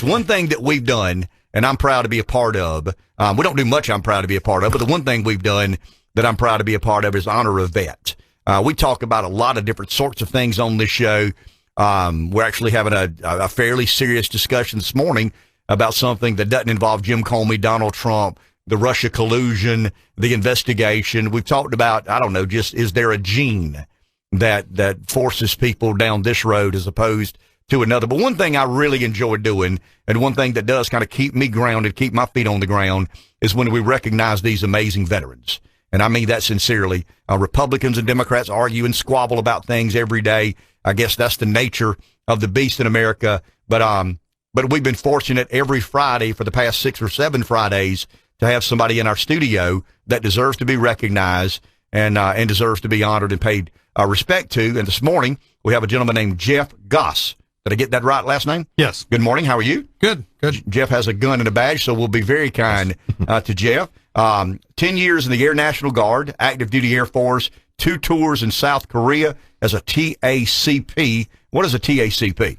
one thing that we've done, and I'm proud to be a part of. We don't do much I'm proud to be a part of, but the one thing we've done that I'm proud to be a part of is Honor a Vet. We talk about a lot of different sorts of things on this show. We're actually having a fairly serious discussion this morning about something that doesn't involve Jim Comey, Donald Trump, the Russia collusion, the investigation. We've talked about, I don't know, just is there a gene that forces people down this road as opposed to another. But one thing I really enjoy doing, and one thing that does kind of keep me grounded, keep my feet on the ground, is when we recognize these amazing veterans. And I mean that sincerely. Republicans and Democrats argue and squabble about things every day. I guess that's the nature of the beast in America. But we've been fortunate every Friday for the past 6 or 7 Fridays to have somebody in our studio that deserves to be recognized and deserves to be honored and paid respect to. And this morning we have a gentleman named Jeff Goss. Did I get that right last name? Yes. Good morning. How are you? Good. Jeff has a gun and a badge, so we'll be very kind to Jeff. 10 years in the Air National Guard, active duty Air Force, 2 tours in South Korea as a TACP. What is a TACP?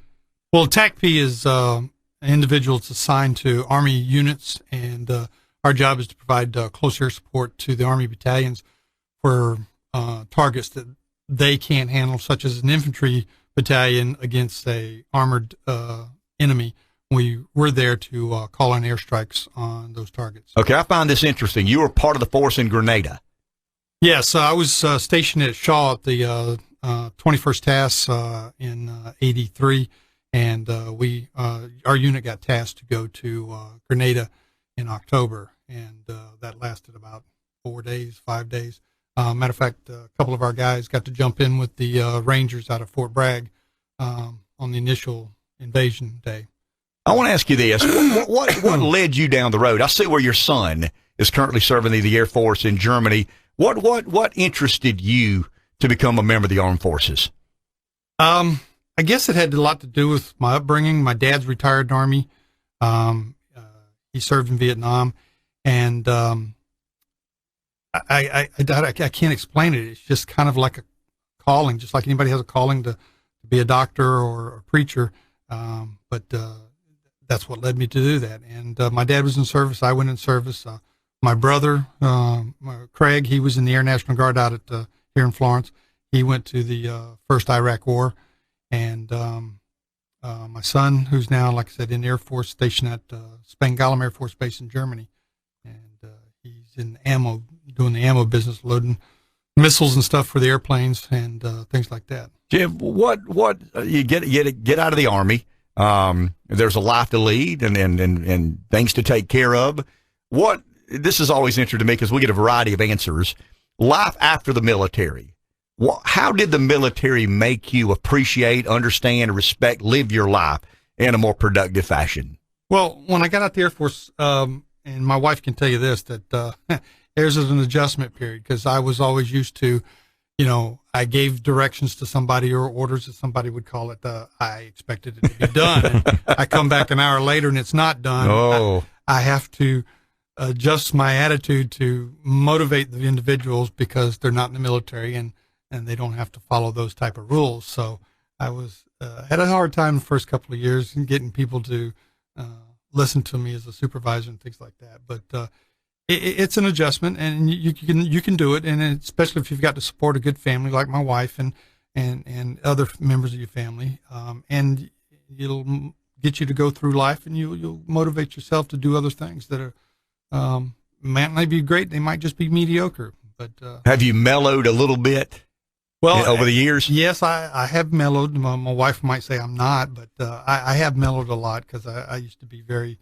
Well, TACP is individuals assigned to Army units, and our job is to provide close air support to the Army battalions for targets that they can't handle, such as an infantry battalion against a armored enemy. We're there to call in airstrikes on those targets. Okay, I find this interesting. You were part of the force in Grenada. Yes, I was stationed at Shaw at the 21st TAS in 83, and our unit got tasked to go to Grenada in October, and that lasted about 4 days, 5 days. Matter of fact, a couple of our guys got to jump in with the Rangers out of Fort Bragg on the initial invasion day. I want to ask you this. What led you down the road? I see where your son is currently serving in the Air Force in Germany. What interested you to become a member of the armed forces? I guess it had a lot to do with my upbringing. My dad's retired Army. He served in Vietnam, and I can't explain it. It's just kind of like a calling, just like anybody has a calling to be a doctor or a preacher. But that's what led me to do that. And my dad was in service. I went in service. My brother, Craig, he was in the Air National Guard out at here in Florence. He went to the first Iraq War. And my son, who's now, like I said, in the Air Force, stationed at Spangdahlem Air Force Base in Germany. And he's in ammo, doing the ammo business, loading missiles and stuff for the airplanes and things like that. Jim, what you get out of the Army? There's a life to lead and things to take care of. This is always interesting to me because we get a variety of answers. Life after the military. How did the military make you appreciate, understand, respect, live your life in a more productive fashion? Well, when I got out the Air Force, and my wife can tell you this, that there's an adjustment period because I was always used to, I gave directions to somebody or orders that somebody would call it. I expected it to be done. And I come back an hour later and it's not done. Oh. I have to adjust my attitude to motivate the individuals because they're not in the military and they don't have to follow those type of rules. So I was had a hard time the first couple of years in getting people to listen to me as a supervisor and things like that. But it's an adjustment, and you can do it, and especially if you've got to support a good family like my wife and other members of your family, and it'll get you to go through life, and you'll motivate yourself to do other things that are might not be great. They might just be mediocre. But have you mellowed a little bit? Well, over the years? Yes, I have mellowed. My wife might say I'm not, but I have mellowed a lot because I used to be very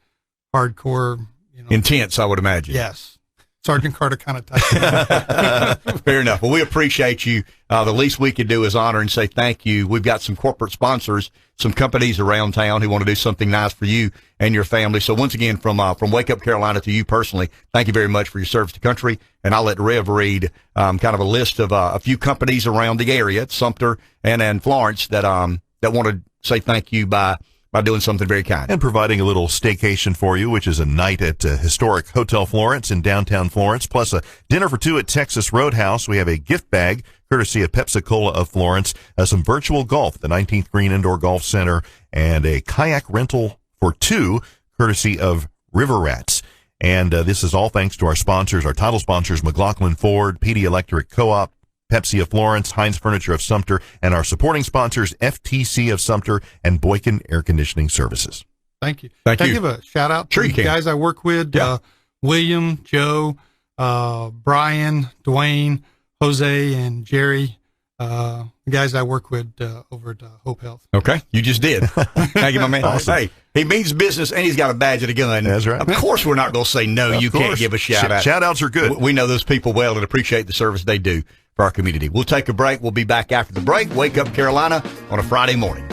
hardcore. Intense, I would imagine. Yes. Sergeant Carter kind of type. Fair enough. Well, we appreciate you. The least we could do is honor and say thank you. We've got some corporate sponsors, some companies around town who want to do something nice for you and your family. So once again, from Wake Up Carolina to you personally, thank you very much for your service to country. And I'll let Rev read kind of a list of a few companies around the area, Sumter and Florence, that want to say thank you by doing something very kind. And providing a little staycation for you, which is a night at historic Hotel Florence in downtown Florence, plus a dinner for two at Texas Roadhouse. We have a gift bag, courtesy of Pepsi-Cola of Florence, some virtual golf at the 19th Green Indoor Golf Center, and a kayak rental for 2, courtesy of River Rats. And this is all thanks to our sponsors, our title sponsors, McLaughlin Ford, PD Electric Co-op, Pepsi of Florence, Heinz Furniture of Sumter, and our supporting sponsors, FTC of Sumter and Boykin Air Conditioning Services. Thank you. Thank Can you. I give a shout out to Sure you the can. guys I work with? Yeah. William, Joe, Brian, Dwayne, Jose, and Jerry. The guys I work with over at Hope Health. Okay, you just did. Thank you, my man. Awesome. Hey, he means business and he's got a badge and a gun. That's right. Of course, we're not going to say no. You can't give a shout out. Shout outs are good. We know those people well and appreciate the service they do for our community. We'll take a break. We'll be back after the break. Wake Up Carolina on a Friday morning.